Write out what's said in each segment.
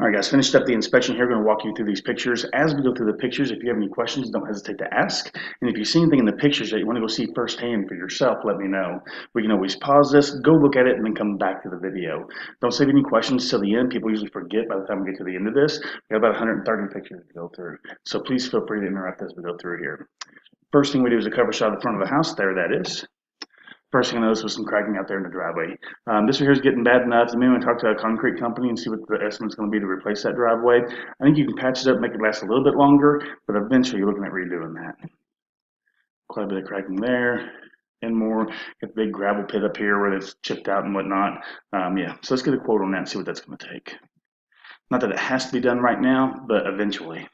All right, guys, finished up the inspection here. We're going to walk you through these pictures. As we go through the pictures, if you have any questions, don't hesitate to ask. And if you see anything in the pictures that you want to go see firsthand for yourself, let me know. We can always pause this, go look at it, and then come back to the video. Don't save any questions till the end. People usually forget by the time we get to the end of this. We have about 130 pictures to go through. So please feel free to interrupt as we go through here. First thing we do is a cover shot of the front of the house. There that is. First thing I noticed was some cracking out there in the driveway. This one here is getting bad enough. The minute I talk to a concrete company and see what the estimate's going to be to replace that driveway, I think you can patch it up, make it last a little bit longer, but eventually you're looking at redoing that. Quite a bit of cracking there and more. Got the big gravel pit up here where it's chipped out and whatnot. Yeah, so let's get a quote on that and see what that's going to take. Not that it has to be done right now, but eventually.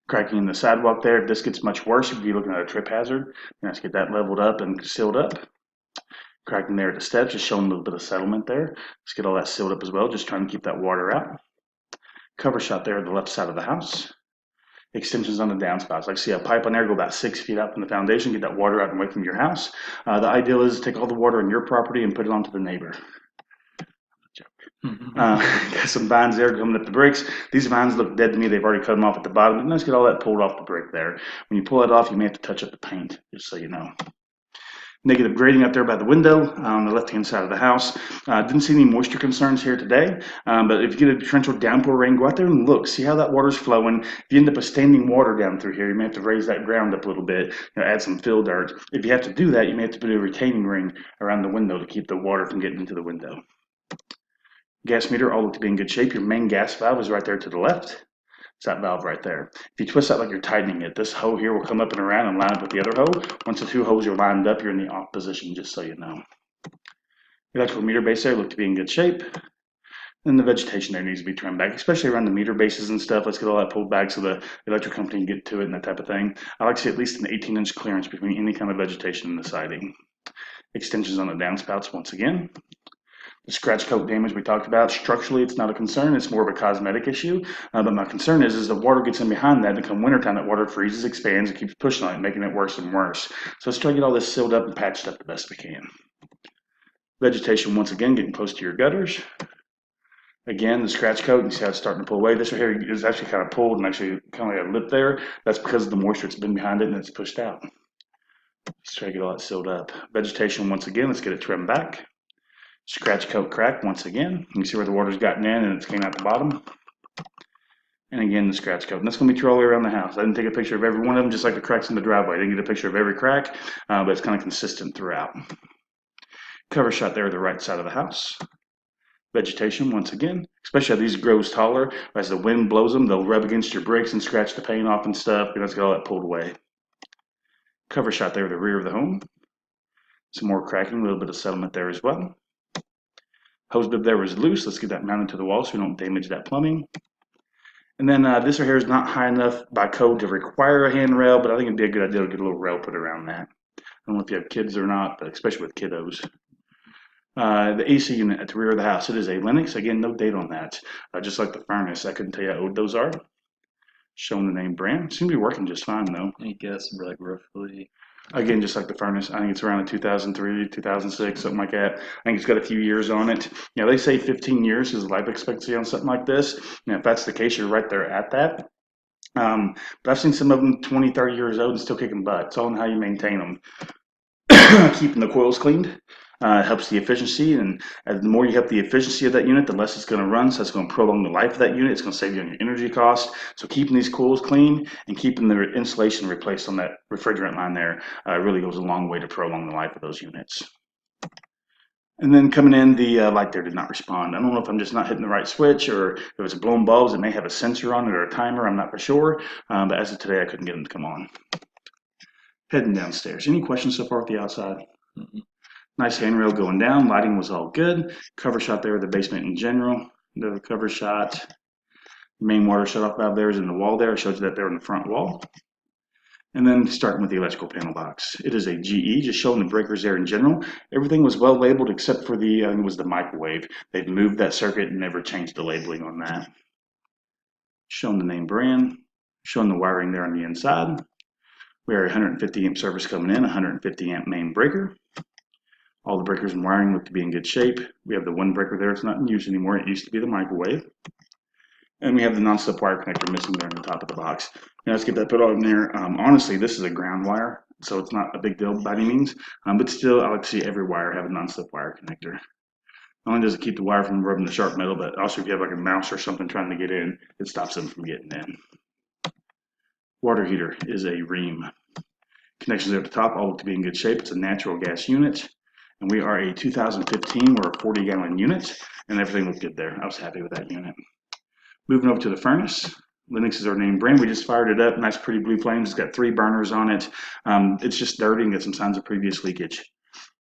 Cracking in the sidewalk there. If this gets much worse, you'd be looking at a trip hazard. You have to get that leveled up and sealed up. Cracking there at the steps, just showing a little bit of settlement there. Let's get all that sealed up as well, just trying to keep that water out. Cover shot there at the left side of the house. Extensions on the downspouts. Like see a pipe on there, go about 6 feet out from the foundation, get that water out and away from your house. The ideal is to take all the water in your property and put it onto the neighbor. Got some vines there coming up the bricks. These vines look dead to me. They've already cut them off at the bottom. And let's get all that pulled off the brick there. When you pull it off, you may have to touch up the paint, just so you know. Negative grading out there by the window on the left-hand side of the house. Didn't see any moisture concerns here today, but if you get a torrential downpour rain, go out there and look. See how that water's flowing. If you end up with standing water down through here, you may have to raise that ground up a little bit, add some fill dirt. If you have to do that, you may have to put a retaining ring around the window to keep the water from getting into the window. Gas meter all look to be in good shape. Your main gas valve is right there to the left. It's that valve right there. If you twist that like you're tightening it, this hole here will come up and around and line up with the other hole. Once the two holes are lined up, you're in the off position, just so you know. The electrical meter base there look to be in good shape. And the vegetation there needs to be trimmed back, especially around the meter bases and stuff. Let's get all that pulled back so the electric company can get to it and that type of thing. I like to see at least an 18-inch clearance between any kind of vegetation and the siding. Extensions on the downspouts once again. The scratch coat damage we talked about, structurally it's not a concern, it's more of a cosmetic issue. But my concern is the water gets in behind that, and come wintertime, that water freezes, expands, and keeps pushing on it, making it worse and worse. So let's try to get all this sealed up and patched up the best we can. Vegetation, once again, getting close to your gutters. Again, the scratch coat, you see how it's starting to pull away. This right here is actually kind of pulled and actually kind of like a lip there. That's because of the moisture that's been behind it and it's pushed out. Let's try to get all that sealed up. Vegetation, once again, let's get it trimmed back. Scratch coat crack once again. You can see where the water's gotten in and it's came out the bottom. And again, the scratch coat. And that's going to be true all the way around the house. I didn't take a picture of every one of them, just like the cracks in the driveway. I didn't get a picture of every crack, but it's kind of consistent throughout. Cover shot there at the right side of the house. Vegetation once again, especially as these grows taller. As the wind blows them, they'll rub against your bricks and scratch the paint off and stuff. And let's get all that pulled away. Cover shot there at the rear of the home. Some more cracking, a little bit of settlement there as well. Hose bib there was loose. Let's get that mounted to the wall so we don't damage that plumbing. And then this right here is not high enough by code to require a handrail, but I think it'd be a good idea to get a little rail put around that. I don't know if you have kids or not, but especially with kiddos. The AC unit at the rear of the house, it is a Lennox. Again, no date on that. Just like the furnace, I couldn't tell you how old those are. Showing the name brand. Seems to be working just fine though. I guess like roughly. Again, just like the furnace, I think it's around a 2003, 2006, something like that. I think it's got a few years on it. You know, they say 15 years is life expectancy on something like this. You know, if that's the case, you're right there at that. But I've seen some of them 20, 30 years old and still kicking butt. It's all on how you maintain them. Keeping the coils cleaned helps the efficiency, and the more you help the efficiency of that unit, the less it's going to run, so it's going to prolong the life of that unit. It's going to save you on your energy cost. So keeping these coils clean and keeping the insulation replaced on that refrigerant line there really goes a long way to prolong the life of those units. And then coming in, the light there did not respond. I don't know if I'm just not hitting the right switch or if it's blown bulbs. It may have a sensor on it or a timer. I'm not for sure. But as of today, I couldn't get them to come on. Heading downstairs. Any questions so far with the outside? Mm-hmm. Nice handrail going down. Lighting was all good. Cover shot there of the basement in general. The cover shot. The main water shutoff valve there is in the wall there. I showed you that there in the front wall. And then starting with the electrical panel box. It is a GE, just showing the breakers there in general. Everything was well labeled except for the, I think it was the microwave. They've moved that circuit and never changed the labeling on that. Showing the name brand. Showing the wiring there on the inside. We are 150 amp service coming in, 150 amp main breaker. All the breakers and wiring look to be in good shape. We have the one breaker there. It's not in use anymore. It used to be the microwave. And we have the non-slip wire connector missing there on the top of the box. Now let's get that put all in there. Honestly, this is a ground wire, so it's not a big deal by any means. But still, I like to see every wire have a non-slip wire connector. Not only does it keep the wire from rubbing the sharp metal, but also if you have like a mouse or something trying to get in, it stops them from getting in. Water heater is a ream. Connections at the top all look to be in good shape. It's a natural gas unit. And we are a 2015, we're a 40-gallon unit, and everything looked good there. I was happy with that unit. Moving over to the furnace. Lennox is our name brand. We just fired it up. Nice, pretty blue flames. It's got 3 burners on it. It's just dirty and got some signs of previous leakage.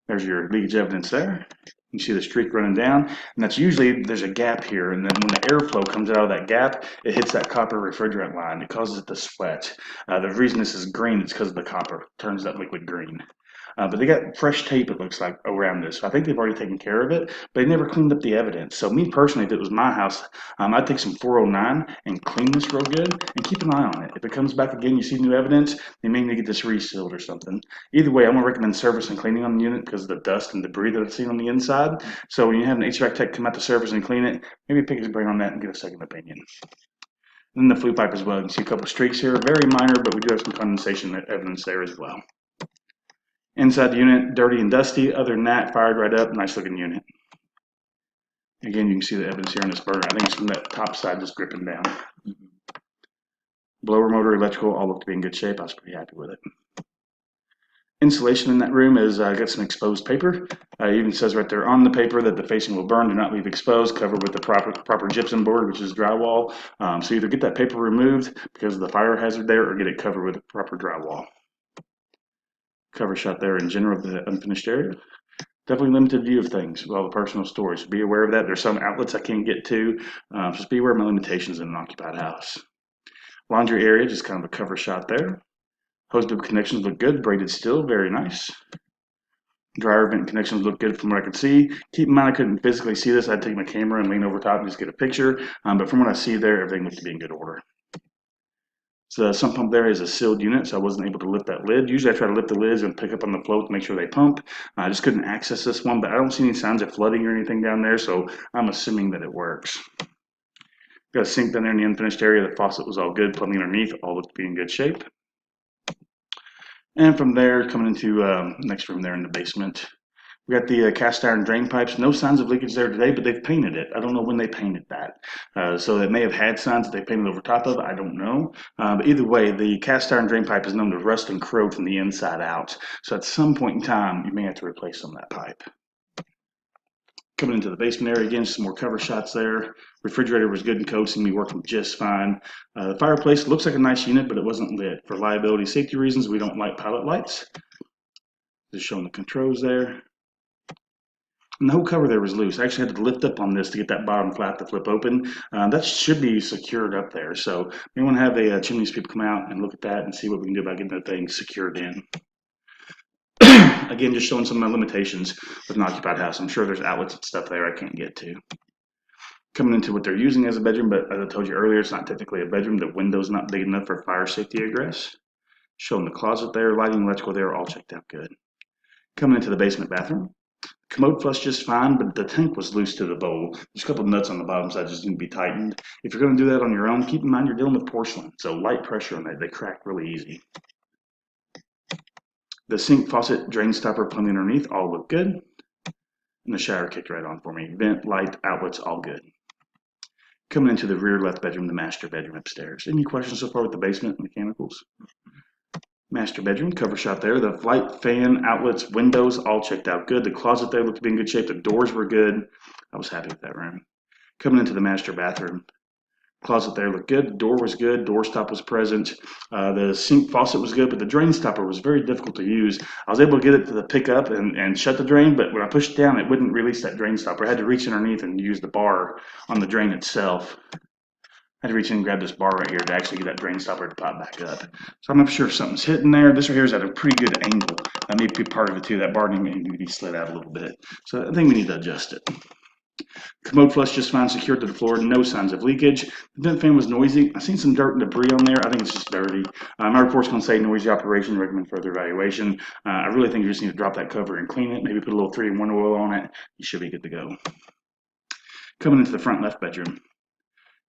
There's your leakage evidence there. You see the streak running down, and that's usually, there's a gap here, and then when the airflow comes out of that gap, it hits that copper refrigerant line. It causes it to sweat. The reason this is green is because of the copper. It turns that liquid green. But they got fresh tape, it looks like, around this. So I think they've already taken care of it, but they never cleaned up the evidence. So me personally, if it was my house, I'd take some 409 and clean this real good and keep an eye on it. If it comes back again, you see new evidence, they may need to get this resealed or something. Either way, I'm gonna recommend service and cleaning on the unit because of the dust and debris that I've seen on the inside. So when you have an HVAC tech come out to service and clean it, maybe pick his brain on that and get a second opinion. And then the flue pipe as well. You can see a couple streaks here, very minor, but we do have some condensation evidence there as well. Inside the unit, dirty and dusty. Other than that, fired right up, nice looking unit. Again, you can see the evidence here on this burner. I think it's from that top side just dripping down. Blower motor, electrical, all look to be in good shape. I was pretty happy with it. Insulation in that room is got some exposed paper. It even says right there on the paper that the facing will burn. Do not leave exposed. Cover with the proper gypsum board, which is drywall. So either get that paper removed because of the fire hazard there, or get it covered with proper drywall. Cover shot there in general of the unfinished area. Definitely limited view of things with all the personal stories. Be aware of that. There's some outlets I can't get to. Just be aware of my limitations in an occupied house. Laundry area, just kind of a cover shot there. Hose bib connections look good. Braided steel, very nice. Dryer vent connections look good from what I could see. Keep in mind I couldn't physically see this. I'd take my camera and lean over top and just get a picture. But from what I see there, everything looks to be in good order. So the sump pump there is a sealed unit, so I wasn't able to lift that lid. Usually I try to lift the lids and pick up on the float to make sure they pump. I just couldn't access this one, but I don't see any signs of flooding or anything down there, so I'm assuming that it works. Got a sink down there in the unfinished area. The faucet was all good. Plumbing underneath all looked to be in good shape. And from there, coming into next room there in the basement, we got the cast iron drain pipes. No signs of leakage there today, but they've painted it. I don't know when they painted that. So it may have had signs that they painted over top of. I don't know. But either way, the cast iron drain pipe is known to rust and corrode from the inside out. So at some point in time, you may have to replace some of that pipe. Coming into the basement area again, some more cover shots there. Refrigerator was good and cold, seemed to be working just fine. The fireplace looks like a nice unit, but it wasn't lit. For liability safety reasons, we don't light pilot lights. Just showing the controls there. And the whole cover there was loose. I actually had to lift up on this to get that bottom flap to flip open. That should be secured up there. So we want to have a chimney sweep come out and look at that and see what we can do about getting that thing secured in. Again, just showing some of my limitations with an occupied house. I'm sure there's outlets and stuff there I can't get to. Coming into what they're using as a bedroom, but as I told you earlier, it's not typically a bedroom. The window's not big enough for fire safety egress. Showing the closet there, lighting, electrical there, all checked out good. Coming into the basement bathroom. Commode flushed just fine, but the tank was loose to the bowl. There's a couple of nuts on the bottom side just need to be tightened. If you're going to do that on your own, keep in mind you're dealing with porcelain, so light pressure on that. They crack really easy. The sink, faucet, drain stopper, plumbing underneath all look good. And the shower kicked right on for me. Vent, light, outlets, all good. Coming into the rear left bedroom, the master bedroom upstairs. Any questions so far with the basement mechanicals? Master bedroom, cover shot there. The light, fan, outlets, windows, all checked out good. The closet there looked to be in good shape. The doors were good. I was happy with that room. Coming into the master bathroom. Closet there looked good. The door was good. Door stop was present. The sink faucet was good, but the drain stopper was very difficult to use. I was able to get it to pick up and shut the drain, but when I pushed it down, it wouldn't release that drain stopper. I had to reach underneath and use the bar on the drain itself. I had to reach in and grab this bar right here to actually get that drain stopper to pop back up. So I'm not sure if something's hitting there. This right here is at a pretty good angle. That may be part of it too. That bar may need to be slid out a little bit. So I think we need to adjust it. Commode flush just fine, secured to the floor, no signs of leakage. The vent fan was noisy. I've seen some dirt and debris on there. I think it's just dirty. My report's going to say noisy operation, recommend further evaluation. I really think you just need to drop that cover and clean it, maybe put a little 3-in-1 oil on it. You should be good to go. Coming into the front left bedroom.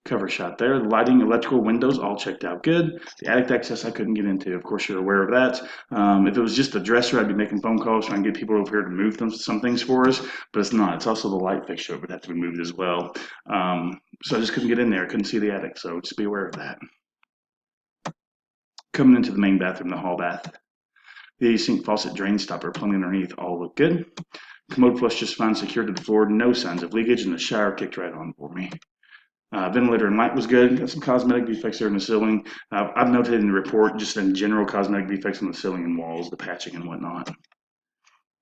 Cover shot there. The lighting, electrical, windows, all checked out good. The attic access I couldn't get into. Of course, you're aware of that. If it was just a dresser, I'd be making phone calls trying to get people over here to move some things for us, but it's not. It's also the light fixture that would have to be moved as well. So I just couldn't get in there. I couldn't see the attic, so just be aware of that. Coming into the main bathroom, the hall bath. The sink, faucet, drain stopper, plumbing underneath, all look good. Commode flush just fine, secured to the floor, no signs of leakage, and the shower kicked right on for me. Ventilator and light was good. Got some cosmetic defects there in the ceiling. I've noted in the report just in general cosmetic defects on the ceiling and walls, the patching and whatnot.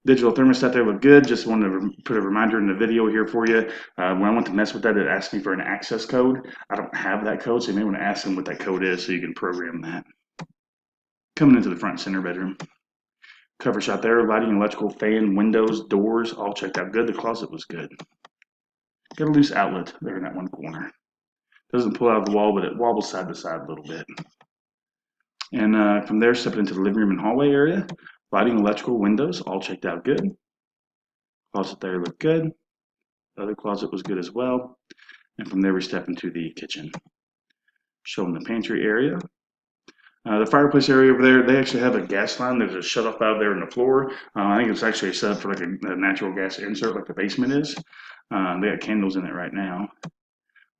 Digital thermostat there looked good. Just wanted to put a reminder in the video here for you. When I went to mess with that, it asked me for an access code. I don't have that code, so you may want to ask them what that code is so you can program that. Coming into the front center bedroom. Cover shot there, lighting, electrical, fan, windows, doors, all checked out good. The closet was good. Got a loose outlet there in that one corner. Doesn't pull out of the wall, but it wobbles side to side a little bit. And from there, stepping into the living room and hallway area. Lighting, electrical, windows, all checked out good. Closet there looked good. The other closet was good as well. And from there, we step into the kitchen. Showing the pantry area. The fireplace area over there, they actually have a gas line. There's a shut-off valve there in the floor. I think it's actually set up for like a natural gas insert like the basement is. They got candles in it right now.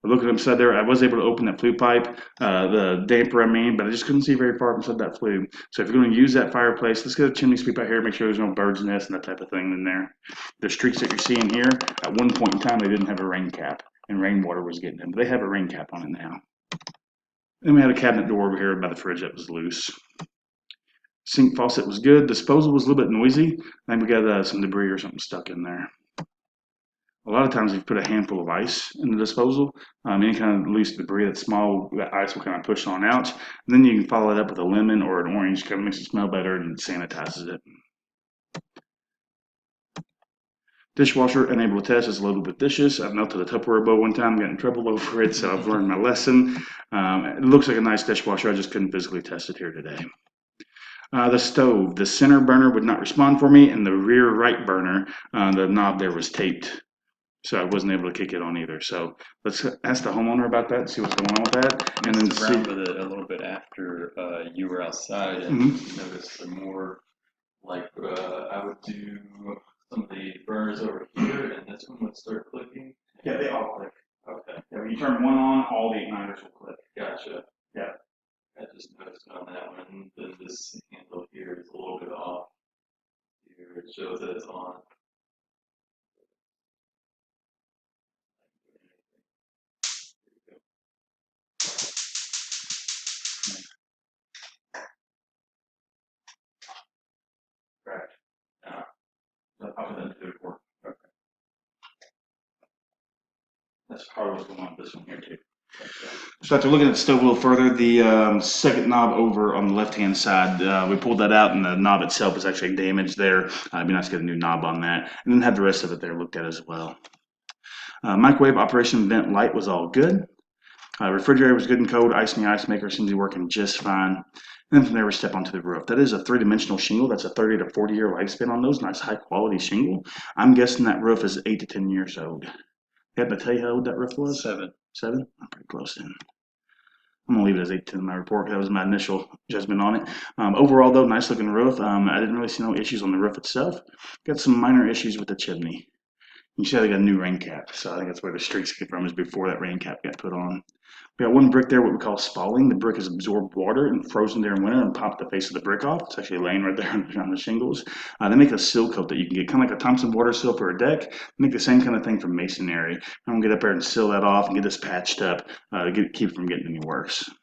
But looking inside there, I was able to open that flue pipe, the damper I mean, but I just couldn't see very far inside that flue. So if you're going to use that fireplace, let's get a chimney sweep out here, make sure there's no bird's nest and that type of thing in there. The streaks that you're seeing here, at one point in time, they didn't have a rain cap, and rainwater was getting in, but they have a rain cap on it now. Then we had a cabinet door over here by the fridge that was loose. Sink faucet was good. Disposal was a little bit noisy. I think we got some debris or something stuck in there. A lot of times if you put a handful of ice in the disposal, any kind of loose debris that's small, that ice will kind of push on out. And then you can follow it up with a lemon or an orange, kind of makes it smell better and sanitizes it. Dishwasher unable to test is loaded with dishes. I've melted a Tupperware bowl one time, got in trouble over it, so I've learned my lesson. It looks like a nice dishwasher. I just couldn't physically test it here today. The stove, the center burner would not respond for me, and the rear right burner, the knob there was taped. So I wasn't able to kick it on either. So let's ask the homeowner about that and see what's going on with that. And then around with it a little bit after you were outside and noticed the more like I would do some of the burners over here, and this one would start clicking. Yeah, they all click. Okay. Yeah, when you turn one on, all the igniters will click. Gotcha. Yeah. I just noticed on that one that this handle here is a little bit off. Here it shows that it's on. Correct. I'll put that into the report. Okay. That's probably what's going on with this one here too. So after looking at the stove a little further, the second knob over on the left-hand side, we pulled that out, and the knob itself is actually damaged there. It'd be nice to get a new knob on that, and then have the rest of it there looked at as well. Microwave operation vent light was all good. Refrigerator was good and cold. Ice in the ice maker seems to be working just fine. And then from there we step onto the roof. That is a three-dimensional shingle. That's a 30 to 40 year lifespan on those. Nice high-quality shingle. I'm guessing that roof is 8 to 10 years old. You happen to tell you how old that roof was? 7. 7? I'm pretty close then. I'm gonna leave it as 8 to 10 in my report. That was my initial judgment on it. Overall though, nice looking roof. I didn't really see no issues on the roof itself. Got some minor issues with the chimney. You see how they got a new rain cap, so I think that's where the streaks came from, is before that rain cap got put on. We got one brick there, what we call spalling. The brick has absorbed water and frozen there in winter and popped the face of the brick off. It's actually laying right there on the shingles. They make a seal coat that you can get, kind of like a Thompson water seal for a deck. They make the same kind of thing for masonry. I'm gonna get up there and seal that off and get this patched up to keep it from getting any worse. And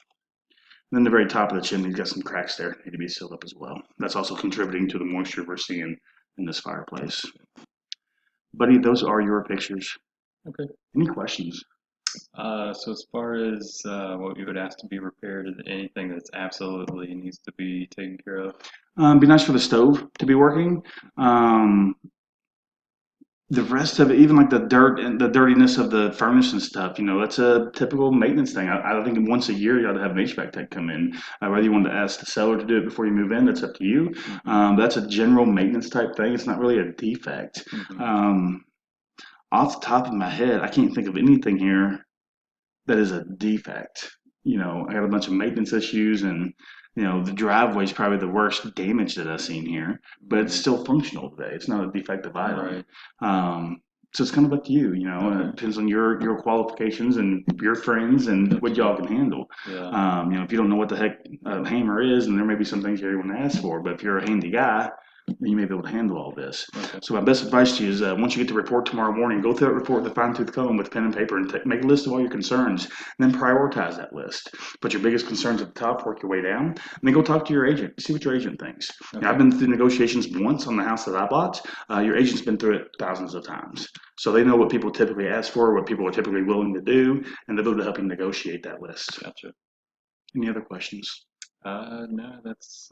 then the very top of the chimney's got some cracks there that need to be sealed up as well. That's also contributing to the moisture we're seeing in this fireplace. Buddy, those are your pictures. Okay. Any questions? So as far as what you would ask to be repaired, is anything that's absolutely needs to be taken care of? Be nice for the stove to be working. The rest of it, even like the dirt and the dirtiness of the furnace and stuff, that's a typical maintenance thing. I think once a year you ought to have an HVAC tech come in. Whether you want to ask the seller to do it before you move in, that's up to you. That's a general maintenance type thing. It's not really a defect. Off the top of my head, I can't think of anything here that is a defect. I got a bunch of maintenance issues, and the driveway is probably the worst damage that I've seen here, but it's Mhm. still functional today. It's not a defective item. Right. So it's kind of up to you, and it Okay. depends on your qualifications and your friends and what Gotcha. y'all can handle. Yeah. If you don't know what the heck a hammer is, and there may be some things you want to ask for, but if you're a handy guy, then you may be able to handle all this. Okay. So my best advice to you is once you get the report tomorrow morning, go through that report with a fine-tooth comb with pen and paper and make a list of all your concerns, and then prioritize that list. Put your biggest concerns at the top, work your way down, and then go talk to your agent. See what your agent thinks. Okay. I've been through negotiations once on the house that I bought. Your agent's been through it thousands of times. So they know what people typically ask for, what people are typically willing to do, and they'll be able to help you negotiate that list. Gotcha. Any other questions? No, that's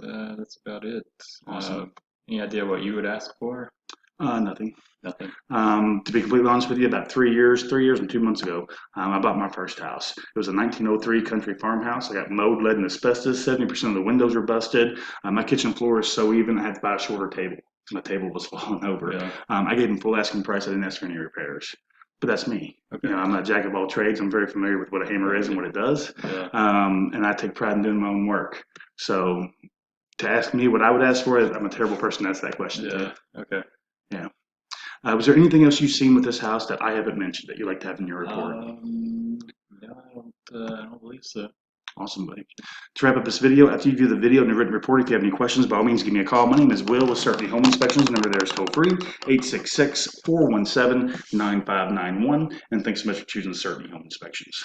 about it. Awesome. Any idea what you would ask for? Nothing. Nothing. To be completely honest with you, about 3 years and 2 months ago, I bought my first house. It was a 1903 country farmhouse. I got mold, lead, and asbestos. 70% of the windows were busted. My kitchen floor is so even, I had to buy a shorter table. My table was falling over. Yeah. I gave them full asking price. I didn't ask for any repairs. But that's me. Okay. I'm a jack of all trades. I'm very familiar with what a hammer is and what it does. Yeah. And I take pride in doing my own work. So to ask me what I would ask for, I'm a terrible person to ask that question Yeah. to. Okay. Yeah. Was there anything else you've seen with this house that I haven't mentioned that you'd like to have in your report? No, I don't believe so. Awesome, buddy. To wrap up this video, after you view the video and the written report, if you have any questions, by all means, give me a call. My name is Will with Certainty Home Inspections. The number there is toll free, 866-417-9591. And thanks so much for choosing Certainty Home Inspections.